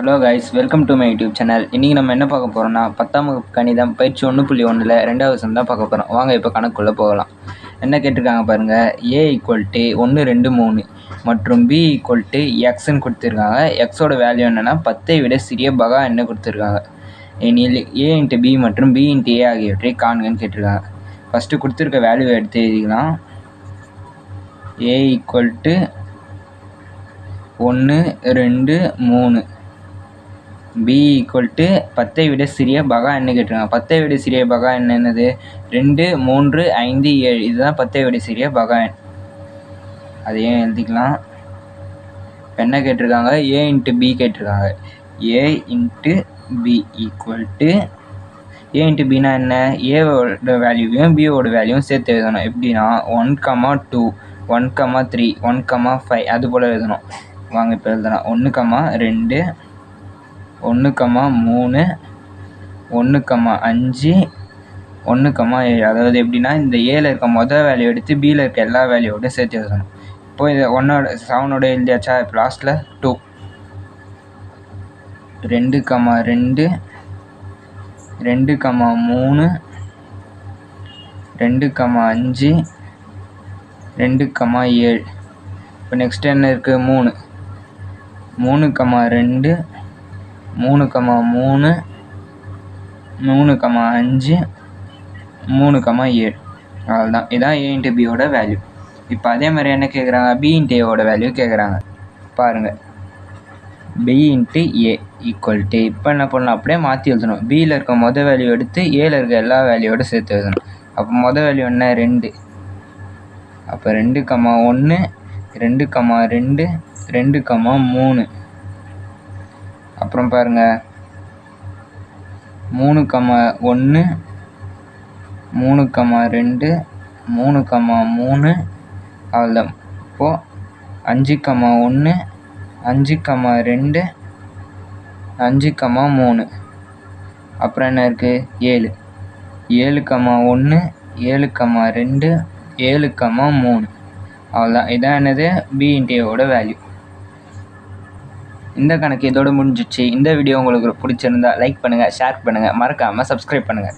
Hello guys, welcome to my YouTube channel. இன்றைக்கி நம்ம என்ன பார்க்க போகிறோம்னா 10ஆம் வகுப்பு கணிதம் பயிற்சி 1.1ல் 2வது சம் தான் பார்க்க போகிறோம். வாங்க இப்போ கணக்குள்ளே போகலாம். என்ன கேட்டிருக்காங்க பாருங்கள். A = 1 2 3 மற்றும் B = Xன்னு கொடுத்துருக்காங்க. Xோட வேல்யூ என்னென்னா 10ஐ விட சிறிய பகா என்ன கொடுத்துருக்காங்க. எனில் A × B மற்றும் B × A ஆகியவற்றை காண்கன்னு கேட்டிருக்காங்க. ஃபஸ்ட்டு கொடுத்துருக்க வேல்யூவை எடுத்து எழுதிக்கலாம். A = 1 2 3, B = 10ஐ விட சிறிய பகா என்ன கேட்டிருக்காங்க. 10ஐ விட சிறிய பகா என்னது? 2 3 5 7. இதுதான் 10ஐ விட சிறிய பகா எண். அதையும் எழுதிக்கலாம். என்ன கேட்டிருக்காங்க? A × B கேட்டிருக்காங்க. A × B = A × Bனா என்ன? ஏவோட வேல்யூவையும் பியோட வேல்யூவும் சேர்த்து எழுதணும். எப்படின்னா 1, 2 1, 3 1, 5 அது போல் எழுதணும். வாங்க இப்போ எழுதலாம். 1, 2 1, 3 1, 5 1, 7. அதாவது எப்படின்னா இந்த ஏல இருக்க மொதல் வேல்யூ எடுத்து பியில் இருக்க எல்லா வேல்யூவோட சேர்த்து எழுதணும். இப்போ இதை 7ஓட எழுதியாச்சா? இப்போ லாஸ்ட்டில் 2 2, 2 2, 3 2, 5 2, 7. இப்போ நெக்ஸ்ட் என்ன இருக்குது? 3 3, 2 3, 3 3, 5 3, 7. அவ்வளோதான். இதான் A × Bயோட வேல்யூ. இப்போ அதே மாதிரி என்ன கேட்குறாங்க? B × Aவோட வேல்யூ கேட்குறாங்க. பாருங்கள். B × A = இப்போ என்ன பண்ணலாம்? அப்படியே மாற்றி எழுதணும். Bயில் இருக்க மொதல் வேல்யூ எடுத்து ஏல இருக்க எல்லா வேல்யூவோட சேர்த்து எழுதணும். அப்போ மொதல் வேல்யூ என்ன? 2. அப்போ 2, 1 2, 2 2, 3. அப்புறம் பாருங்கள். 3, 1 3, 2 3, 3. அவ்வளோதான். இப்போது 5, 1 5, 2 5, 3. அப்புறம் என்ன இருக்குது? 7 7, 1 7, 2 7, 3. அவ்வளோதான். இதான் என்னது? B × Aவோட வேல்யூ. இந்த கணக்கு இதோடு முடிஞ்சிச்சு. இந்த வீடியோ உங்களுக்கு பிடிச்சிருந்தா லைக் பண்ணுங்கள், ஷேர் பண்ணுங்கள், மறக்காமல் சப்ஸ்கிரைப் பண்ணுங்கள்.